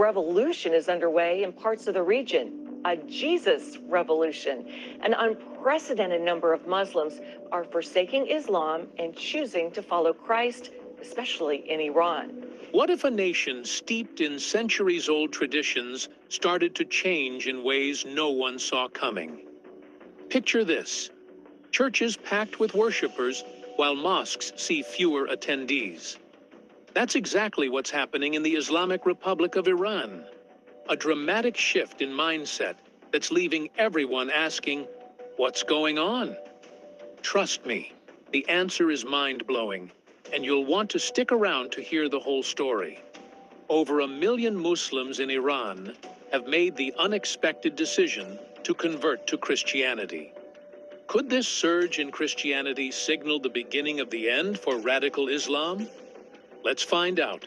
revolution is underway in parts of the region, a Jesus revolution. An unprecedented number of Muslims are forsaking Islam and choosing to follow Christ, especially in Iran. What if a nation steeped in centuries-old traditions started to change in ways no one saw coming? Picture this: churches packed with worshipers while mosques see fewer attendees. That's exactly what's happening in the Islamic Republic of Iran. A dramatic shift in mindset that's leaving everyone asking, what's going on? Trust me, the answer is mind-blowing, and you'll want to stick around to hear the whole story. Over 1 million Muslims in Iran have made the unexpected decision to convert to Christianity. Could this surge in Christianity signal the beginning of the end for radical Islam? Let's find out.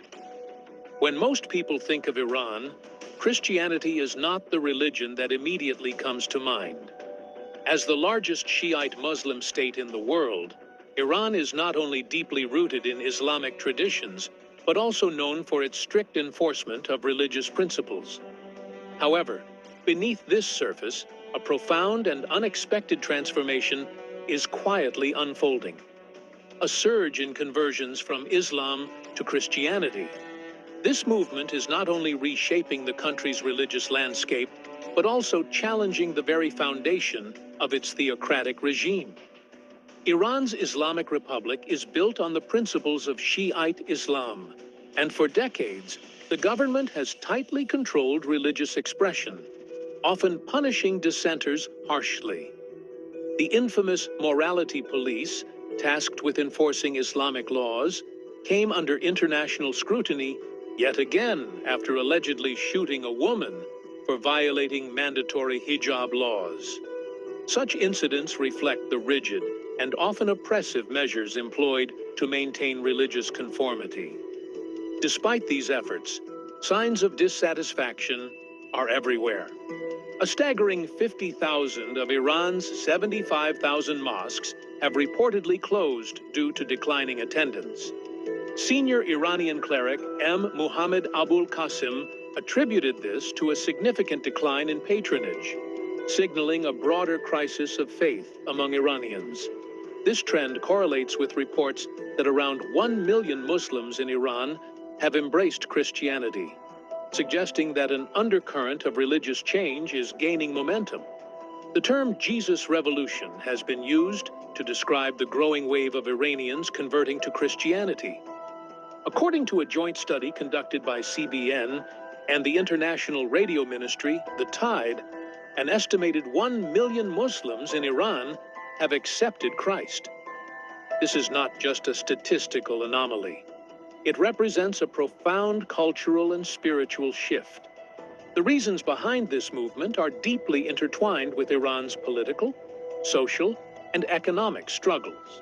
When most people think of Iran, Christianity is not the religion that immediately comes to mind. As the largest Shiite Muslim state in the world, Iran is not only deeply rooted in Islamic traditions, but also known for its strict enforcement of religious principles. However, beneath this surface, a profound and unexpected transformation is quietly unfolding. A surge in conversions from Islam to Christianity. This movement is not only reshaping the country's religious landscape, but also challenging the very foundation of its theocratic regime. Iran's Islamic Republic is built on the principles of Shiite Islam, and for decades, the government has tightly controlled religious expression, often punishing dissenters harshly. The infamous morality police, tasked with enforcing Islamic laws, came under international scrutiny yet again after allegedly shooting a woman for violating mandatory hijab laws. Such incidents reflect the rigid and often oppressive measures employed to maintain religious conformity. Despite these efforts, signs of dissatisfaction are everywhere. A staggering 50,000 of Iran's 75,000 mosques have reportedly closed due to declining attendance. Senior Iranian cleric M. Muhammad Abul Qasim attributed this to a significant decline in patronage, signaling a broader crisis of faith among Iranians. This trend correlates with reports that around 1 million Muslims in Iran have embraced Christianity, suggesting that an undercurrent of religious change is gaining momentum. The term Jesus Revolution has been used to describe the growing wave of Iranians converting to Christianity. According to a joint study conducted by CBN and the international radio ministry, The Tide, an estimated 1 million Muslims in Iran have accepted Christ. This is not just a statistical anomaly. It represents a profound cultural and spiritual shift. The reasons behind this movement are deeply intertwined with Iran's political, social, and economic struggles.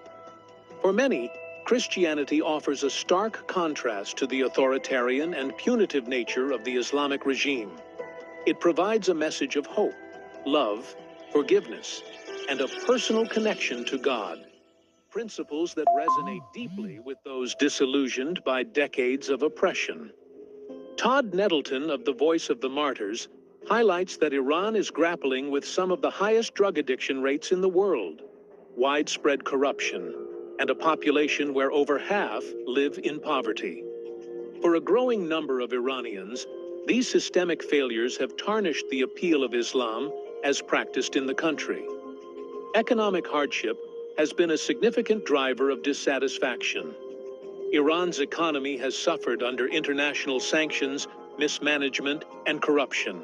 For many, Christianity offers a stark contrast to the authoritarian and punitive nature of the Islamic regime. It provides a message of hope, love, forgiveness, and a personal connection to God, principles that resonate deeply with those disillusioned by decades of oppression. Todd Nettleton of The Voice of the Martyrs highlights that Iran is grappling with some of the highest drug addiction rates in the world, widespread corruption, and a population where over half live in poverty. For a growing number of Iranians, these systemic failures have tarnished the appeal of Islam as practiced in the country. Economic hardship has been a significant driver of dissatisfaction. Iran's economy has suffered under international sanctions, mismanagement, and corruption.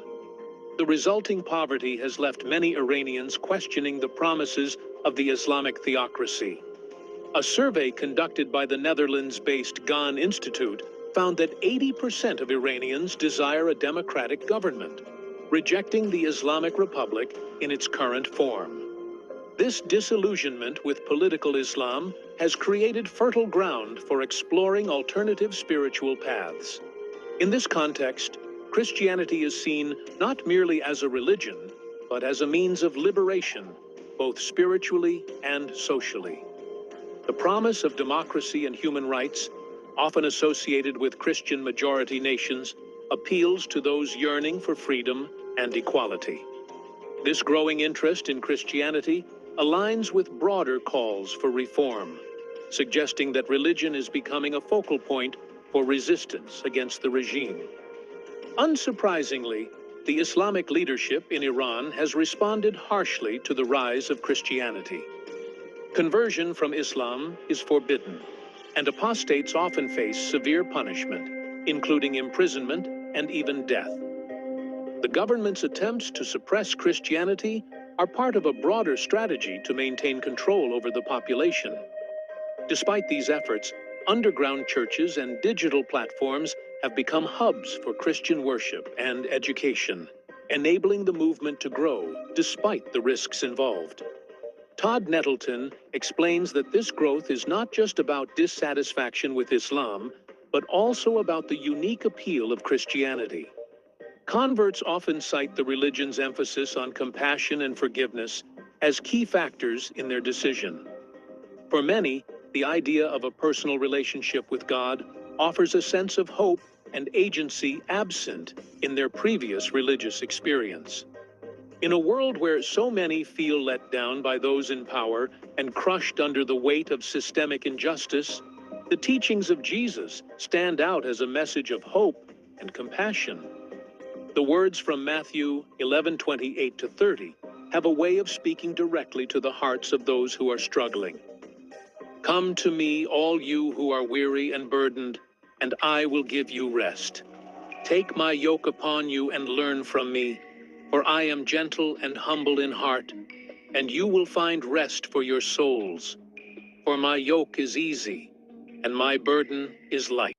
The resulting poverty has left many Iranians questioning the promises of the Islamic theocracy. A survey conducted by the Netherlands-based Gan Institute found that 80% of Iranians desire a democratic government, rejecting the Islamic Republic in its current form. This disillusionment with political Islam has created fertile ground for exploring alternative spiritual paths. In this context, Christianity is seen not merely as a religion, but as a means of liberation, both spiritually and socially. The promise of democracy and human rights, often associated with Christian-majority nations, appeals to those yearning for freedom and equality. This growing interest in Christianity aligns with broader calls for reform, suggesting that religion is becoming a focal point for resistance against the regime. Unsurprisingly, the Islamic leadership in Iran has responded harshly to the rise of Christianity. Conversion from Islam is forbidden, and apostates often face severe punishment, including imprisonment and even death. The government's attempts to suppress Christianity are part of a broader strategy to maintain control over the population. Despite these efforts, underground churches and digital platforms have become hubs for Christian worship and education, enabling the movement to grow despite the risks involved. Todd Nettleton explains that this growth is not just about dissatisfaction with Islam, but also about the unique appeal of Christianity. Converts often cite the religion's emphasis on compassion and forgiveness as key factors in their decision. For many, the idea of a personal relationship with God offers a sense of hope and agency absent in their previous religious experience. In a world where so many feel let down by those in power and crushed under the weight of systemic injustice, the teachings of Jesus stand out as a message of hope and compassion. The words from Matthew 11:28-30 have a way of speaking directly to the hearts of those who are struggling. "Come to me, all you who are weary and burdened, and I will give you rest. Take my yoke upon you and learn from me, for I am gentle and humble in heart, and you will find rest for your souls. For my yoke is easy, and my burden is light."